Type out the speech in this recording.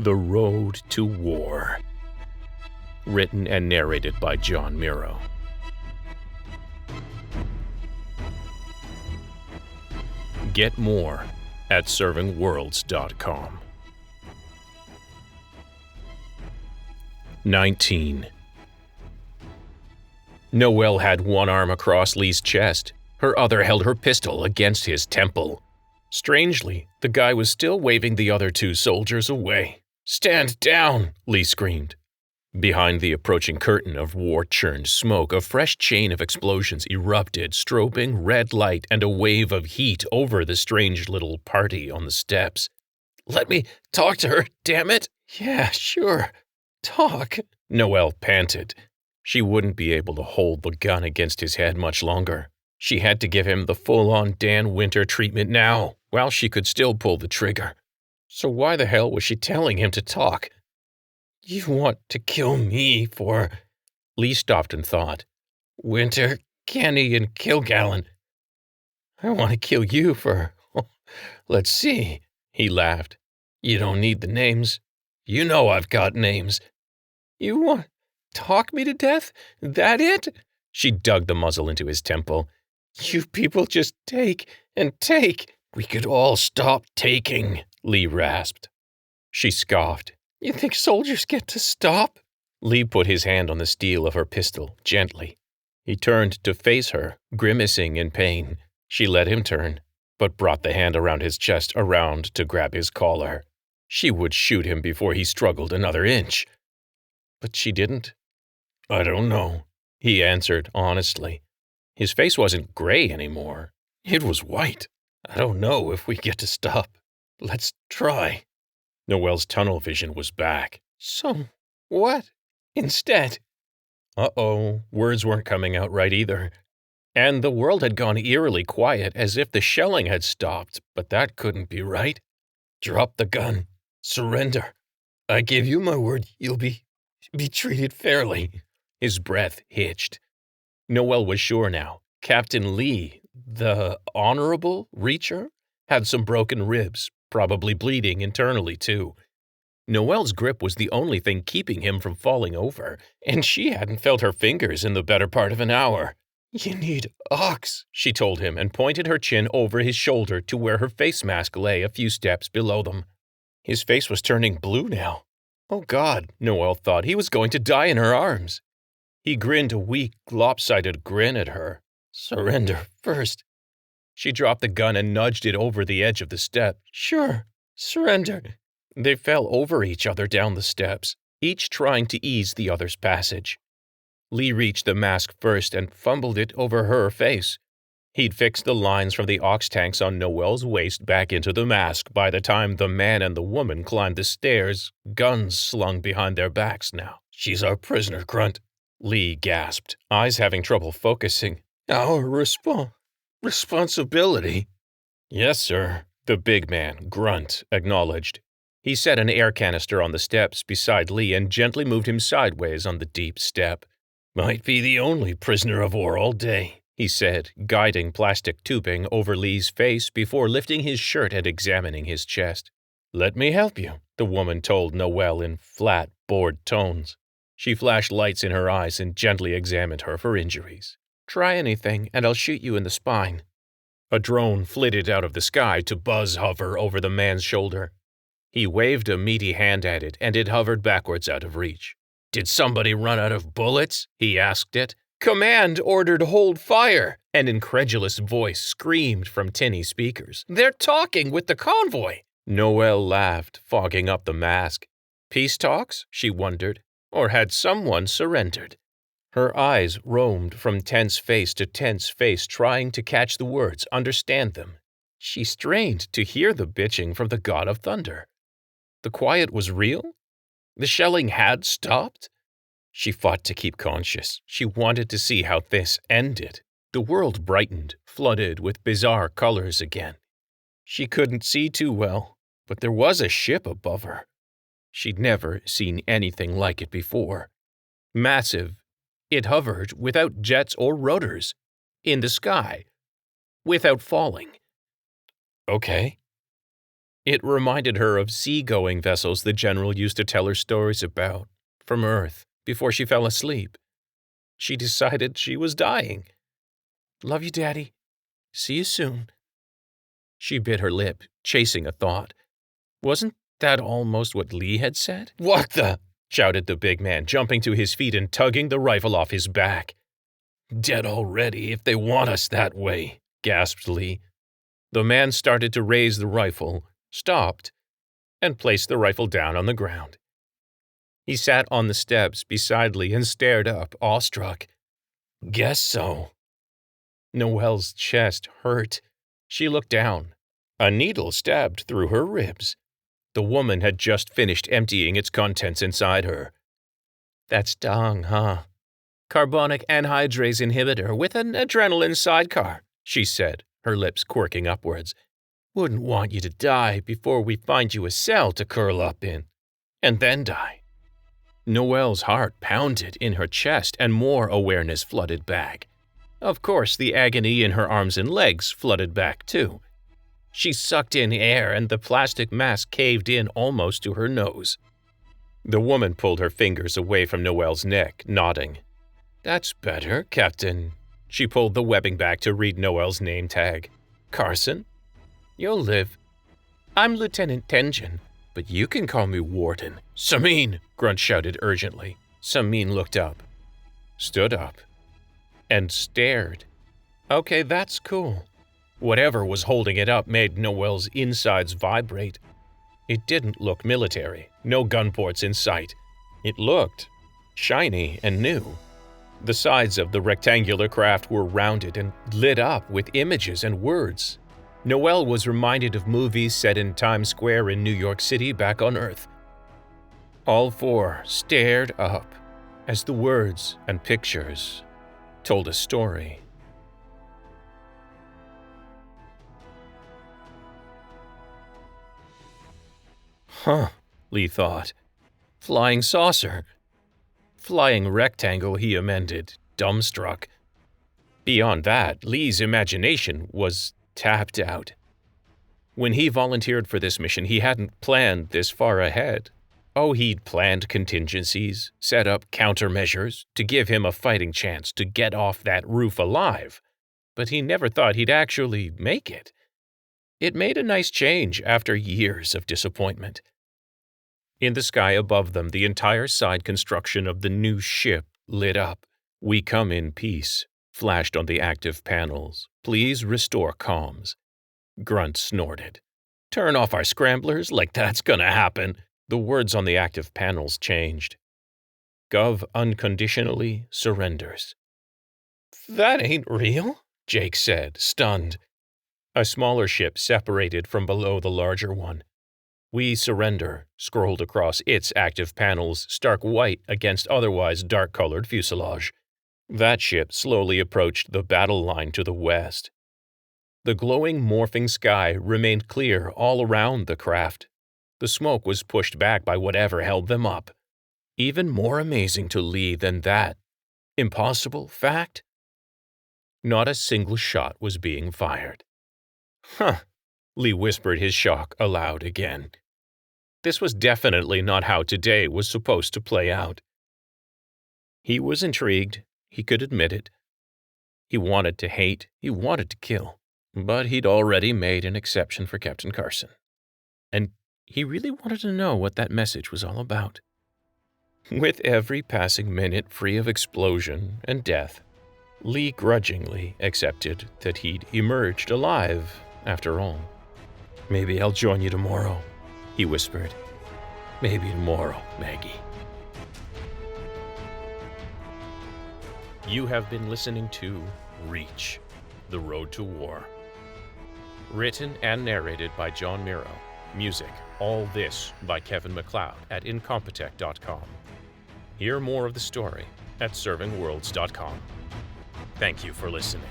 The Road to War. Written and narrated by John Miro. Get more at servingworlds.com. 19. Noelle had one arm across Lee's chest. Her other held her pistol against his temple. Strangely, the guy was still waving the other two soldiers away. "Stand down!" Lee screamed. Behind the approaching curtain of war-churned smoke, a fresh chain of explosions erupted, strobing red light and a wave of heat over the strange little party on the steps. "Let me talk to her, damn it!" "Yeah, sure. Talk," Noelle panted. She wouldn't be able to hold the gun against his head much longer. She had to give him the full-on Dan Winter treatment now, while she could still pull the trigger. So why the hell was she telling him to talk? "You want to kill me for—" Lee stopped and thought. "Winter, Kenny, and Kilgallen. I want to kill you for— let's see." He laughed. "You don't need the names. You know I've got names. You want to talk me to death? That it?" She dug the muzzle into his temple. "You people just take and take. We could all stop taking," Lee rasped. She scoffed. "You think soldiers get to stop?" Lee put his hand on the steel of her pistol, gently. He turned to face her, grimacing in pain. She let him turn, but brought the hand around his chest around to grab his collar. She would shoot him before he struggled another inch. But she didn't. "I don't know," he answered honestly. His face wasn't gray anymore. It was white. "I don't know if we get to stop. Let's try." Noelle's tunnel vision was back. "So, what instead?" Uh-oh, words weren't coming out right either. And the world had gone eerily quiet, as if the shelling had stopped, but that couldn't be right. "Drop the gun. Surrender. I give you my word you'll be treated fairly." His breath hitched. Noelle was sure now. Captain Lee, the honorable Reacher, had some broken ribs, probably bleeding internally too. Noelle's grip was the only thing keeping him from falling over, and she hadn't felt her fingers in the better part of an hour. "You need ox," she told him, and pointed her chin over his shoulder to where her face mask lay a few steps below them. His face was turning blue now. Oh God, Noelle thought, he was going to die in her arms. He grinned a weak, lopsided grin at her. "Surrender first." She dropped the gun and nudged it over the edge of the step. "Sure, surrender." They fell over each other down the steps, each trying to ease the other's passage. Lee reached the mask first and fumbled it over her face. He'd fixed the lines from the ox tanks on Noelle's waist back into the mask by the time the man and the woman climbed the stairs, guns slung behind their backs now. "She's our prisoner, Grunt," Lee gasped, eyes having trouble focusing. "Our responsibility." "Yes, sir," the big man, Grunt, acknowledged. He set an air canister on the steps beside Lee and gently moved him sideways on the deep step. "Might be the only prisoner of war all day," he said, guiding plastic tubing over Lee's face before lifting his shirt and examining his chest. "Let me help you," the woman told Noelle in flat, bored tones. She flashed lights in her eyes and gently examined her for injuries. "Try anything, and I'll shoot you in the spine." A drone flitted out of the sky to buzz hover over the man's shoulder. He waved a meaty hand at it, and it hovered backwards out of reach. "Did somebody run out of bullets?" he asked it. "Command ordered hold fire!" An incredulous voice screamed from tinny speakers. "They're talking with the convoy!" Noelle laughed, fogging up the mask. Peace talks, she wondered, or had someone surrendered? Her eyes roamed from tense face to tense face, trying to catch the words, understand them. She strained to hear the bitching from the god of thunder. The quiet was real? The shelling had stopped? She fought to keep conscious. She wanted to see how this ended. The world brightened, flooded with bizarre colors again. She couldn't see too well, but there was a ship above her. She'd never seen anything like it before. Massive, it hovered without jets or rotors, in the sky, without falling. Okay. It reminded her of seagoing vessels the General used to tell her stories about, from Earth, before she fell asleep. She decided she was dying. "Love you, Daddy. See you soon." She bit her lip, chasing a thought. Wasn't that almost what Lee had said? "What the?" shouted the big man, jumping to his feet and tugging the rifle off his back. "Dead already if they want us that way," gasped Lee. The man started to raise the rifle, stopped, and placed the rifle down on the ground. He sat on the steps beside Lee and stared up, awestruck. "Guess so." Noelle's chest hurt. She looked down. A needle stabbed through her ribs. The woman had just finished emptying its contents inside her. "That stung, huh? Carbonic anhydrase inhibitor with an adrenaline sidecar," she said, her lips quirking upwards. "Wouldn't want you to die before we find you a cell to curl up in. And then die." Noelle's heart pounded in her chest and more awareness flooded back. Of course, the agony in her arms and legs flooded back too. She sucked in air and the plastic mask caved in almost to her nose. The woman pulled her fingers away from Noelle's neck, nodding. "That's better, Captain." She pulled the webbing back to read Noelle's name tag. "Carson? You'll live. I'm Lieutenant Tenjin, but you can call me Warden." "Samin!" Grunt shouted urgently. Samin looked up, stood up, and stared. Okay, that's cool. Whatever was holding it up made Noelle's insides vibrate. It didn't look military, no gun ports in sight. It looked shiny and new. The sides of the rectangular craft were rounded and lit up with images and words. Noelle was reminded of movies set in Times Square in New York City back on Earth. All four stared up as the words and pictures told a story. Huh, Lee thought. Flying saucer. Flying rectangle, he amended, dumbstruck. Beyond that, Lee's imagination was tapped out. When he volunteered for this mission, he hadn't planned this far ahead. Oh, he'd planned contingencies, set up countermeasures to give him a fighting chance to get off that roof alive. But he never thought he'd actually make it. It made a nice change after years of disappointment. In the sky above them, the entire side construction of the new ship lit up. "We come in peace," flashed on the active panels. "Please restore comms." Grunt snorted. "Turn off our scramblers like that's gonna happen." The words on the active panels changed. "Gov unconditionally surrenders." "That ain't real," Jake said, stunned. A smaller ship separated from below the larger one. "We surrender," scrolled across its active panels, stark white against otherwise dark-colored fuselage. That ship slowly approached the battle line to the west. The glowing, morphing sky remained clear all around the craft. The smoke was pushed back by whatever held them up. Even more amazing to Lee than that impossible fact? Not a single shot was being fired. "Huh," Lee whispered his shock aloud again. This was definitely not how today was supposed to play out. He was intrigued, he could admit it. He wanted to hate, he wanted to kill. But he'd already made an exception for Captain Carson. And he really wanted to know what that message was all about. With every passing minute free of explosion and death, Lee grudgingly accepted that he'd emerged alive after all. "Maybe I'll join you tomorrow," he whispered. "Maybe tomorrow, Maggie." You have been listening to Reach, The Road to War. Written and narrated by John Miro. Music, All This by Kevin MacLeod at Incompetech.com. Hear more of the story at servingworlds.com. Thank you for listening.